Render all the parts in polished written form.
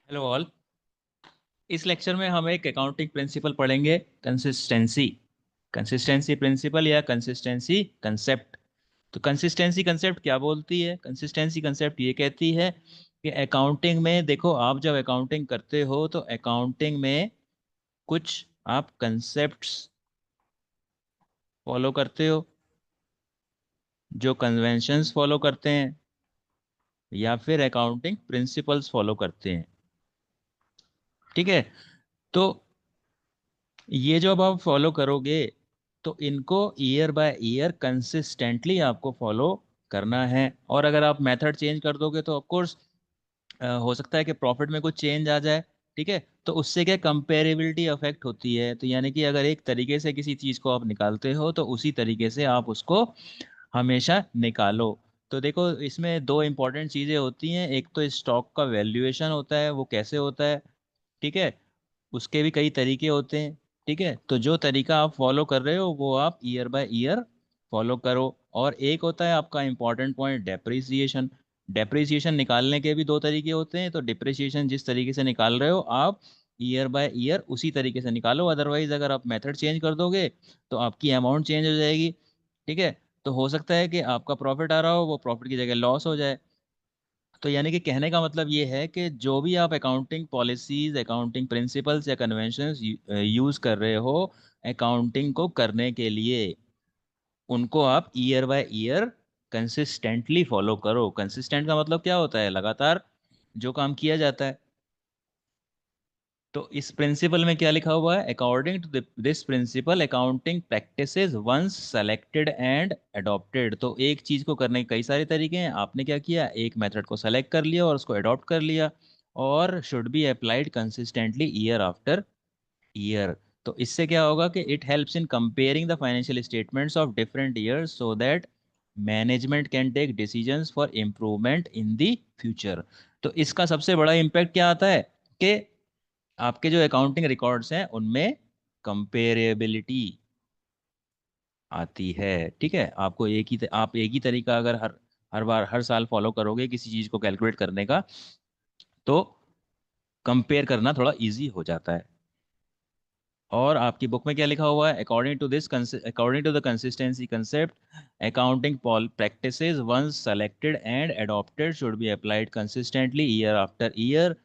Hello all. इस lecture में हम एक अकाउंटिंग प्रिंसिपल पढ़ेंगे, कंसिस्टेंसी। कंसिस्टेंसी प्रिंसिपल या कंसिस्टेंसी कंसेप्ट। तो कंसिस्टेंसी कंसेप्ट क्या बोलती है? कंसिस्टेंसी कंसेप्ट ये कहती है कि अकाउंटिंग में देखो, आप जब अकाउंटिंग करते हो तो अकाउंटिंग में कुछ आप कंसेप्ट्स फॉलो करते हो, जो कन्वेंशंस फॉलो करते हैं या फिर अकाउंटिंग प्रिंसिपल्स फॉलो करते हैं। ठीक है। तो ये जो अब आप फॉलो करोगे तो इनको ईयर बाय ईयर कंसिस्टेंटली आपको फॉलो करना है। और अगर आप मेथड चेंज कर दोगे तो ऑफ कोर्स हो सकता है कि प्रॉफिट में कुछ चेंज आ जाए। ठीक है। तो उससे क्या कंपेरेबिलिटी अफेक्ट होती है। तो यानी कि अगर एक तरीके से किसी चीज़ को आप निकालते हो तो उसी तरीके से आप उसको हमेशा निकालो। तो देखो, इसमें दो इंपॉर्टेंट चीज़ें होती हैं। एक तो स्टॉक का वैल्यूएशन होता है, वो कैसे होता है। ठीक है। उसके भी कई तरीके होते हैं। ठीक है। तो जो तरीका आप फॉलो कर रहे हो वो आप ईयर बाय ईयर फॉलो करो। और एक होता है आपका इंपॉर्टेंट पॉइंट, डेप्रिसिएशन। डेप्रिसिएशन निकालने के भी दो तरीके होते हैं। तो डिप्रिसिएशन जिस तरीके से निकाल रहे हो आप ईयर बाय ईयर उसी तरीके से निकालो। अदरवाइज अगर आप मेथड चेंज कर दोगे तो आपकी अमाउंट चेंज हो जाएगी। ठीक है। तो हो सकता है कि आपका प्रॉफिट आ रहा हो, वो प्रॉफिट की जगह लॉस हो जाए। तो यानी कि कहने का मतलब ये है कि जो भी आप अकाउंटिंग पॉलिसीज, अकाउंटिंग प्रिंसिपल्स या कन्वेंशंस यूज कर रहे हो अकाउंटिंग को करने के लिए, उनको आप year by year consistently follow करो। कंसिस्टेंट का मतलब क्या होता है? लगातार जो काम किया जाता है। तो इस प्रिंसिपल में क्या लिखा हुआ है? According to this principle accounting practices once selected and adopted. तो एक चीज को करने के कई सारे तरीके हैं। आपने क्या किया, एक मेथड को सेलेक्ट कर लिया और उसको अडॉप्ट कर लिया, और should be applied consistently year after year. तो इससे क्या होगा कि it helps in comparing the financial statements of different years so that management can take decisions for improvement in the future. तो इसका सबसे बड़ा इम्पैक्ट क्या आता है कि आपके जो अकाउंटिंग रिकॉर्ड्स हैं उनमें कंपेरेबिलिटी आती है। ठीक है। आपको आप एक ही तरीका अगर हर हर बार हर साल फॉलो करोगे किसी चीज को कैलकुलेट करने का, तो कंपेयर करना थोड़ा इजी हो जाता है। और आपकी बुक में क्या लिखा हुआ है? According to the consistency concept accounting practices once selected and adopted should be applied consistently year after year.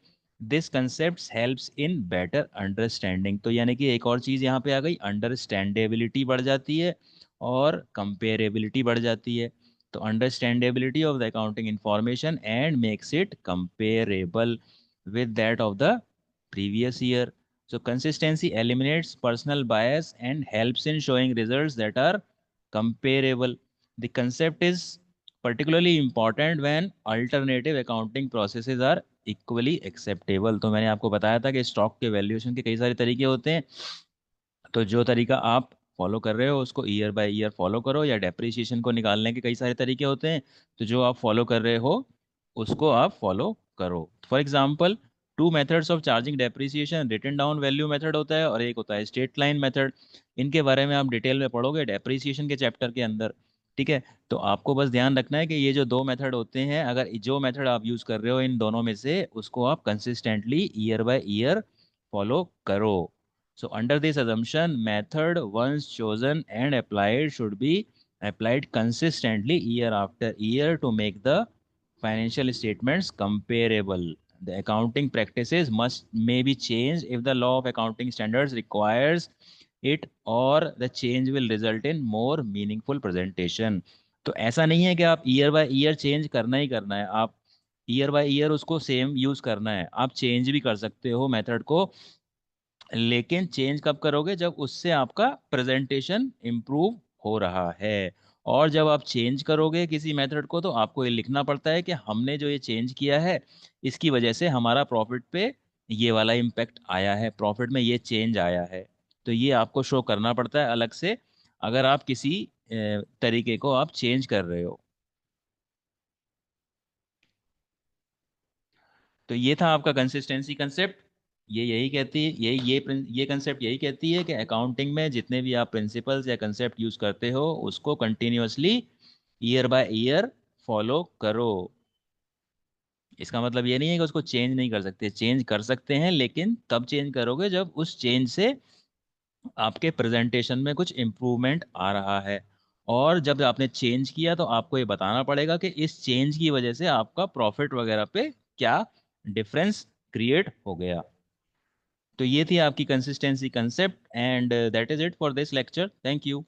This concept helps in better understanding. तो यानी कि एक और चीज़ यहाँ पे आ गई, अंडरस्टैंडेबिलिटी बढ़ जाती है और कंपेरेबिलिटी बढ़ जाती है। तो understandability of the accounting information and makes it comparable with that of the previous year. So consistency eliminates personal bias and helps in showing results that are comparable. The concept is particularly important when alternative accounting processes are equally acceptable. तो मैंने आपको बताया था कि stock के valuation के कई सारे तरीके होते हैं। तो जो तरीका आप फॉलो कर रहे हो उसको ईयर बाय ईयर फॉलो करो, या डेप्रिसिएशन को निकालने के कई सारे तरीके होते हैं। तो जो आप फॉलो कर रहे हो उसको आप फॉलो करो। For example, two methods of charging depreciation, written down value method होता है और एक होता है स्ट्रेट लाइन मेथड। इनके बारे में आप डिटेल में पढ़ोगे डेप्रिसिएशन के चैप्टर के अंदर। ठीक है। तो आपको बस ध्यान रखना है कि ये जो दो मेथड होते हैं, अगर जो मेथड आप यूज कर रहे हो इन दोनों में से उसको आप consistently year by year follow करो। So under this assumption, method once chosen and applied should be applied consistently year after year to make the financial statements comparable. The accounting practices must may be changed if the law of accounting standards requires it, or the change will result in more meaningful presentation. तो ऐसा नहीं है कि आप year by year change करना ही करना है। आप ईयर बाय ईयर उसको सेम यूज करना है। आप चेंज भी कर सकते हो मेथड को, लेकिन चेंज कब करोगे? जब उससे आपका प्रेजेंटेशन इम्प्रूव हो रहा है। और जब आप चेंज करोगे किसी मेथड को तो आपको ये लिखना पड़ता है कि हमने जो ये चेंज किया है इसकी वजह से हमारा प्रॉफिट पे ये वाला इम्पैक्ट आया है, प्रॉफिट में ये चेंज आया है। तो ये आपको शो करना पड़ता है अलग से अगर आप किसी तरीके को आप चेंज कर रहे हो। तो ये था आपका कंसिस्टेंसी कंसेप्ट। ये यही कहती है, ये कंसेप्ट यही कहती है कि अकाउंटिंग में जितने भी आप प्रिंसिपल्स या कंसेप्ट यूज करते हो उसको continuously year by year follow करो। इसका मतलब ये नहीं है कि उसको चेंज नहीं कर सकते, चेंज कर सकते हैं, लेकिन तब चेंज करोगे जब उस चेंज से आपके प्रेजेंटेशन में कुछ इम्प्रूवमेंट आ रहा है। और जब आपने चेंज किया तो आपको ये बताना पड़ेगा कि इस चेंज की वजह से आपका प्रॉफिट वगैरह पे क्या डिफरेंस क्रिएट हो गया। तो ये थी आपकी consistency concept, and that is it for this lecture. Thank you.